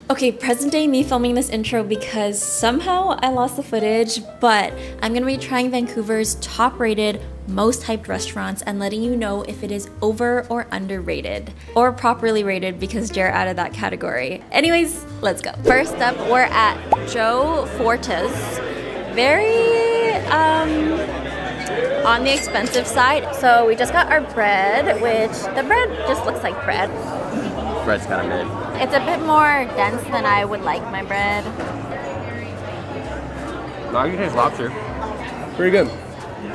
Okay, present day me filming this intro because somehow I lost the footage, but I'm gonna be trying Vancouver's top rated, most hyped restaurants and letting you know if it is over or underrated, or properly rated because Jared added that category. Anyways, let's go. First up, we're at Joe Forta's. Very, on the expensive side. So we just got our bread, which the bread just looks like bread. Bread's kind of mid. It's a bit more dense than I would like my bread. No, I can taste lobster. Pretty good.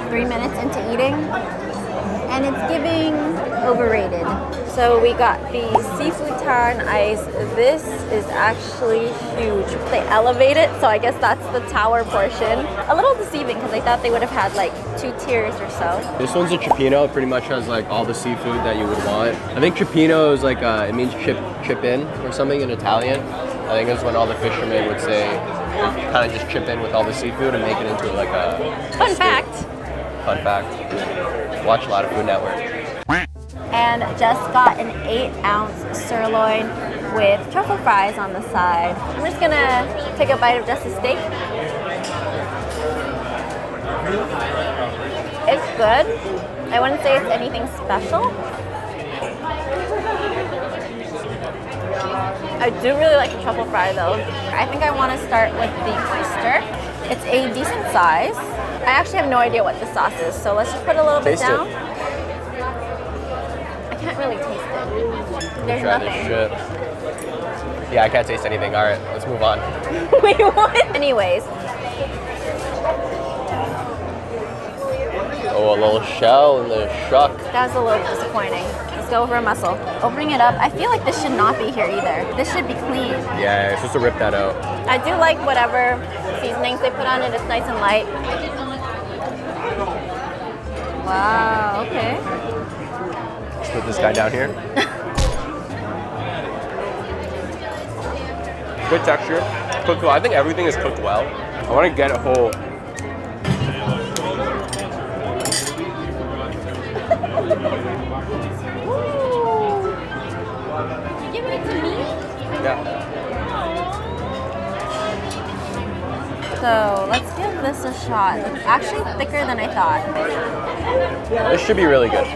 3 minutes into eating, and it's giving overrated. So we got the seafood tower and ice. This is actually huge. They elevate it, so I guess that's the tower portion. A little deceiving because I thought they would have had like 2 tiers or so. This one's a cioppino. It pretty much has like all the seafood that you would want. I think cioppino is like it means chip in or something in Italian. I think it's when all the fishermen would say kind of just chip in with all the seafood and make it into like a Fun fact. Fun fact. Watch a lot of Food Network. And just got an 8-ounce sirloin with truffle fries on the side. I'm just gonna take a bite of just the steak. It's good. I wouldn't say it's anything special. I do really like the truffle fry though. I think I want to start with the oyster. It's a decent size. I actually have no idea what the sauce is, so let's just put a little bit down. I can't really taste it. There's nothing. This shit. Yeah, I can't taste anything. All right, let's move on. Wait, what? Anyways. Oh, a little shell in the shuck. That was a little disappointing. Let's go over a mussel. Opening it up, I feel like this should not be here either. This should be clean. Yeah, it's supposed to rip that out. I do like whatever seasonings they put on it. It's nice and light. Wow, okay. Let's put this guy down here. Good texture. Cooked well. I think everything is cooked well. I want to get a whole. You giving it to me? Yeah. So let's give this a shot. It's actually thicker than I thought. This should be really good.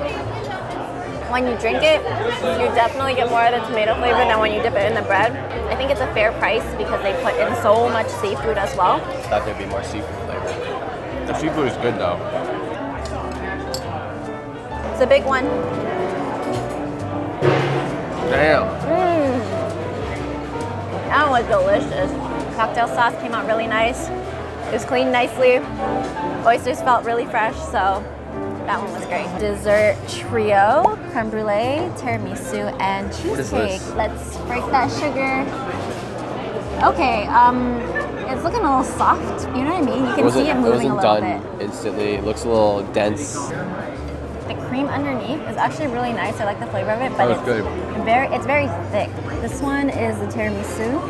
When you drink it, you definitely get more of the tomato flavor than when you dip it in the bread. I think it's a fair price because they put in so much seafood as well. I thought there'd be more seafood flavor. The seafood is good though. It's a big one. Damn. That was delicious. Cocktail sauce came out really nice. It was cleaned nicely. Oysters felt really fresh, so that one was great. Dessert trio, creme brulee, tiramisu, and cheesecake. Let's break that sugar. Okay, it's looking a little soft. You know what I mean? You can see it moving a little bit. It wasn't done instantly. It looks a little dense. The cream underneath is actually really nice. I like the flavor of it, but it's very thick. This one is the tiramisu.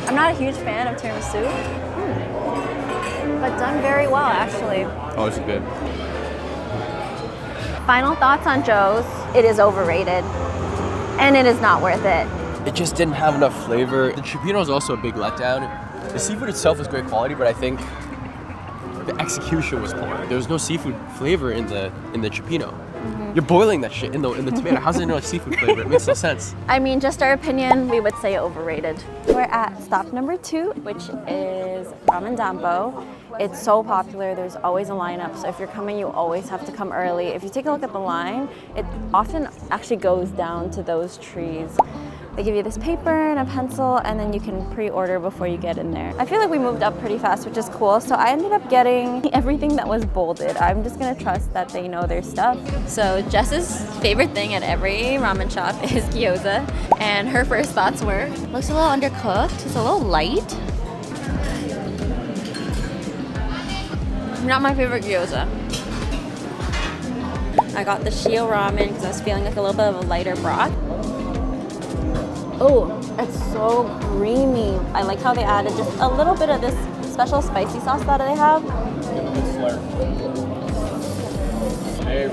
I'm not a huge fan of tiramisu, but done very well actually. Oh, it's good. Final thoughts on Joe's. It is overrated, and it is not worth it. It just didn't have enough flavor. The cioppino is also a big letdown. The seafood itself is great quality, but I think the execution was poor. There was no seafood flavor in the cioppino. You're boiling that shit in the tomato. How's there no seafood flavor? It makes no sense. I mean, just our opinion, we would say overrated. We're at stop number 2, which is Ramen Danbo. It's so popular, there's always a lineup, so if you're coming, you always have to come early. If you take a look at the line, it often actually goes down to those trees. They give you this paper and a pencil, and then you can pre-order before you get in there. I feel like we moved up pretty fast, which is cool, so I ended up getting everything that was bolded. I'm just gonna trust that they know their stuff. So Jess's favorite thing at every ramen shop is gyoza, and her first thoughts were, looks a little undercooked, it's a little light. Not my favorite gyoza. I got the shio ramen because I was feeling like a little bit of a lighter broth. Oh, it's so creamy. I like how they added just a little bit of this special spicy sauce that they have. Hey,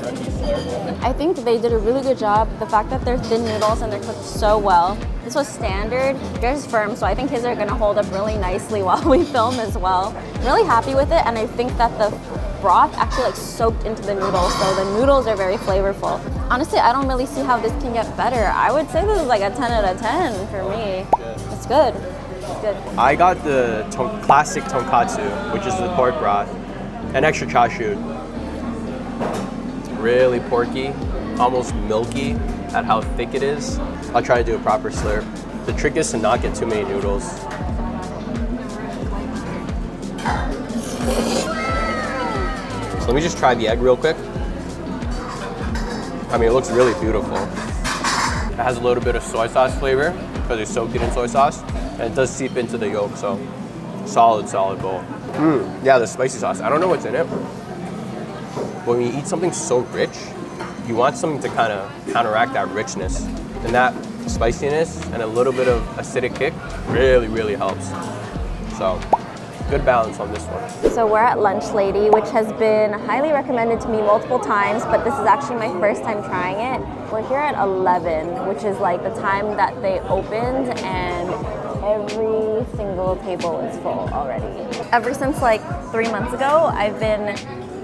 I think they did a really good job. The fact that they're thin noodles and they're cooked so well. This was standard, theirs is firm, so I think his are gonna hold up really nicely while we film as well. Really happy with it, and I think that the broth actually like soaked into the noodles, so the noodles are very flavorful. Honestly, I don't really see how this can get better. I would say this is like a 10 out of 10 for me. It's good. It's good. I got the classic tonkatsu, which is the pork broth, and extra chashu. It's really porky, almost milky at how thick it is. I'll try to do a proper slurp. The trick is to not get too many noodles. So let me just try the egg real quick. I mean, it looks really beautiful. It has a little bit of soy sauce flavor because they soaked it in soy sauce, and it does seep into the yolk, so solid bowl. Yeah, the spicy sauce. I don't know what's in it, but when you eat something so rich, you want something to kind of counteract that richness. And that spiciness and a little bit of acidic kick really helps. So, good balance on this one. So we're at Lunch Lady, which has been highly recommended to me multiple times, but this is actually my first time trying it. We're here at 11, which is like the time that they opened, and every single table is full already. Ever since like 3 months ago, I've been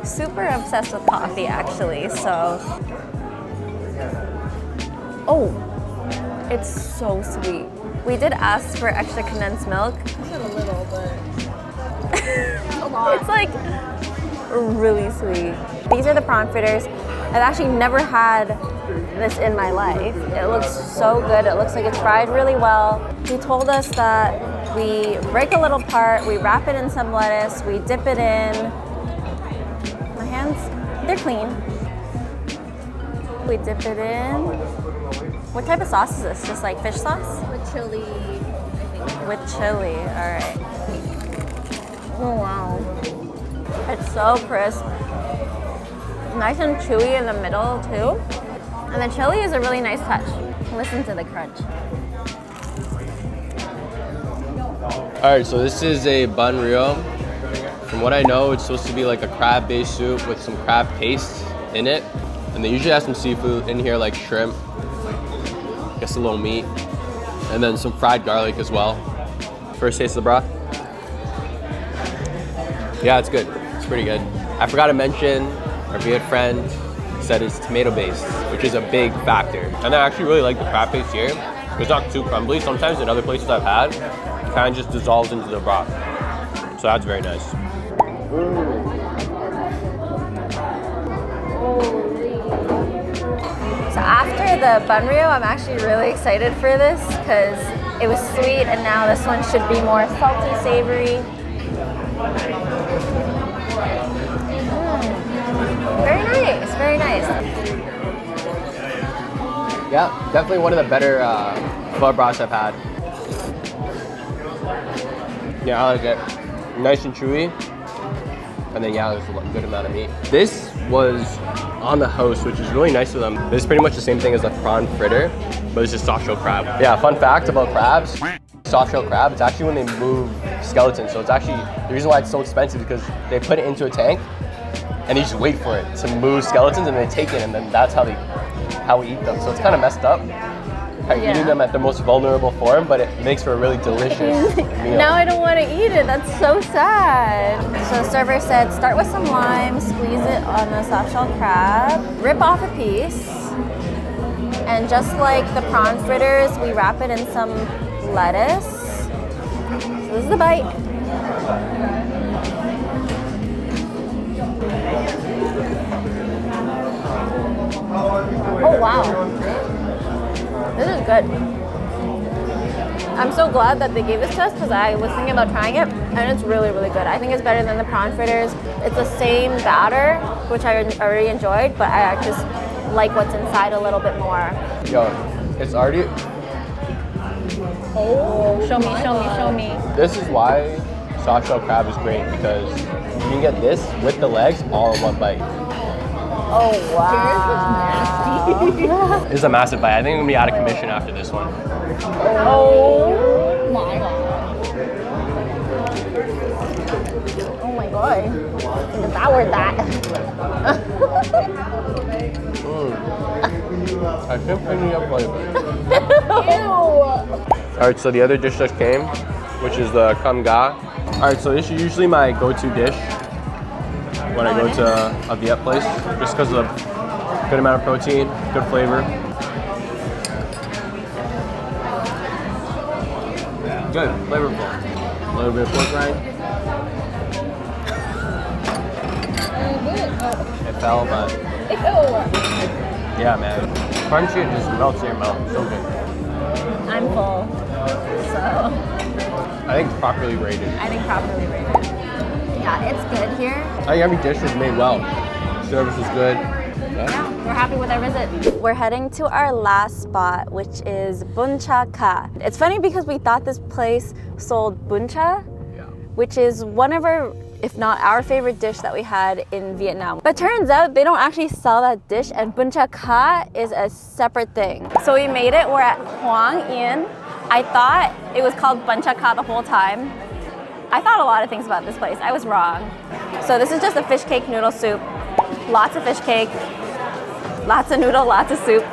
super obsessed with coffee actually, so. Oh, it's so sweet. We did ask for extra condensed milk. I said a little, but a lot. It's like really sweet. These are the prawn fritters. I've actually never had this in my life. It looks so good. It looks like it's fried really well. He told us that we break a little part, we wrap it in some lettuce, we dip it in. My hands, they're clean. We dip it in. What type of sauce is this? Just like fish sauce? With chili, I think. With chili, all right. Oh wow. It's so crisp. Nice and chewy in the middle too. And the chili is a really nice touch. Listen to the crunch. All right, so this is a bun rio. From what I know, it's supposed to be like a crab-based soup with some crab paste in it. And they usually have some seafood in here like shrimp, I guess a little meat, and then some fried garlic as well. First taste of the broth. Yeah, it's good. It's pretty good. I forgot to mention, our Viet friend said it's tomato-based, which is a big factor. And I actually really like the crab paste here. It's not too crumbly. Sometimes in other places I've had, it kind of just dissolves into the broth. So that's very nice. So after the bun rio, I'm actually really excited for this because it was sweet, and now this one should be more salty, savory. Very nice, very nice. Yeah, definitely one of the better pho broths I've had. Yeah, I like it. Nice and chewy. And then yeah, there's a good amount of meat. This was on the house, which is really nice of them. This is pretty much the same thing as a prawn fritter, but it's just soft shell crab. Yeah, fun fact about crabs, soft shell crab, it's actually when they move skeletons. So it's actually, the reason why it's so expensive is because they put it into a tank and they just wait for it to move skeletons, and they take it, and then that's how we eat them. So it's kind of messed up. Eating them at their most vulnerable form, but it makes for a really delicious meal. Now I don't want to eat it. That's so sad. So the server said, start with some lime, squeeze it on the soft shell crab, rip off a piece, and just like the prawn fritters, we wrap it in some lettuce. So this is the bite. Oh wow. This is good. I'm so glad that they gave this to us because I was thinking about trying it, and it's really, really good. I think it's better than the prawn fritters. It's the same batter, which I already enjoyed, but I just like what's inside a little bit more. Yo, it's already... Oh, show me, show me, show me. This is why soft shell crab is great, because you can get this with the legs all in one bite. Oh, wow. This is a massive bite. I think I'm gonna be out of commission after this one. Oh my god. Oh my god. I devoured that. Alright, so the other dish just came, which is the kam ga. Alright, so this is usually my go-to dish when I go to a Viet place, just because of good amount of protein, good flavor. Good, flavorful. A little bit of pork rind. It fell, but yeah, man. Crunchy, it just melts in your mouth. So good. I'm full, so. I think it's properly rated. I think properly rated. Yeah, it's good here. I think every dish was made well. Service was good. Yeah, we're happy with our visit. We're heading to our last spot, which is Buncha Ka. It's funny because we thought this place sold buncha, which is one of our, if not our favorite dish that we had in Vietnam. But turns out they don't actually sell that dish, and Buncha Ka is a separate thing. So we made it. We're at Hoang. I thought it was called Buncha Ka the whole time. I thought a lot of things about this place. I was wrong. So this is just a fish cake noodle soup. Lots of fish cake, lots of noodle, lots of soup.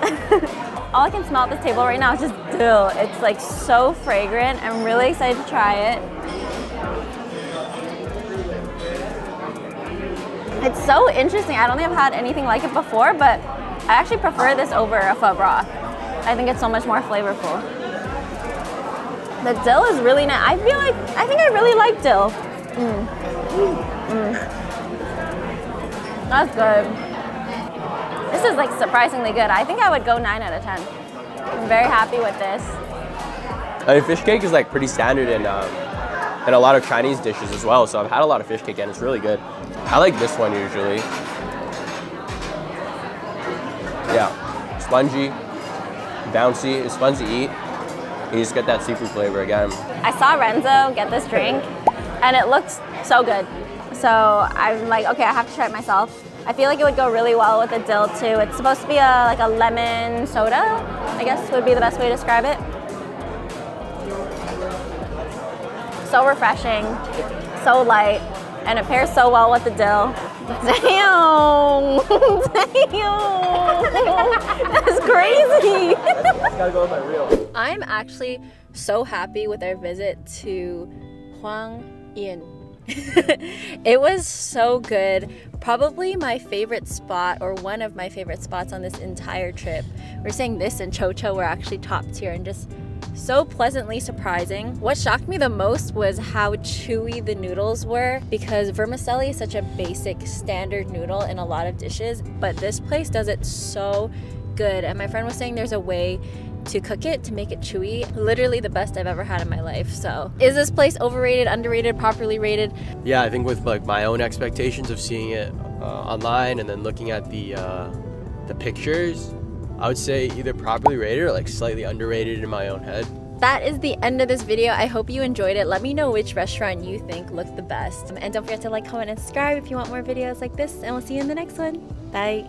All I can smell at this table right now is just dill. It's like so fragrant. I'm really excited to try it. It's so interesting. I don't think I've had anything like it before, but I actually prefer this over a pho broth. I think it's so much more flavorful. The dill is really nice. I think I really like dill. That's good. This is like surprisingly good. I think I would go 9 out of 10. I'm very happy with this. I mean, fish cake is like pretty standard in a lot of Chinese dishes as well. So I've had a lot of fish cake and it's really good. I like this one usually. Yeah, spongy, bouncy. It's fun to eat. You just get that seafood flavor again. I saw Renzo get this drink and it looked so good. So I'm like, okay, I have to try it myself. I feel like it would go really well with the dill too. It's supposed to be like a lemon soda, I guess would be the best way to describe it. So refreshing, so light, and it pairs so well with the dill. Damn! Damn! That's crazy! Gotta go with my reel. I'm actually so happy with our visit to Hoang. It was so good. Probably my favorite spot, or one of my favorite spots on this entire trip. We're saying this and Cho Cho were actually top tier and just so pleasantly surprising. What shocked me the most was how chewy the noodles were, because vermicelli is such a basic standard noodle in a lot of dishes, but this place does it so good. And my friend was saying there's a way to cook it to make it chewy. Literally the best I've ever had in my life. So is this place overrated, underrated, properly rated? Yeah, I think with like my own expectations of seeing it online and then looking at the pictures, I would say either properly rated or like slightly underrated in my own head. That is the end of this video. I hope you enjoyed it. Let me know which restaurant you think looked the best. And don't forget to like, comment, and subscribe if you want more videos like this, and we'll see you in the next one. Bye.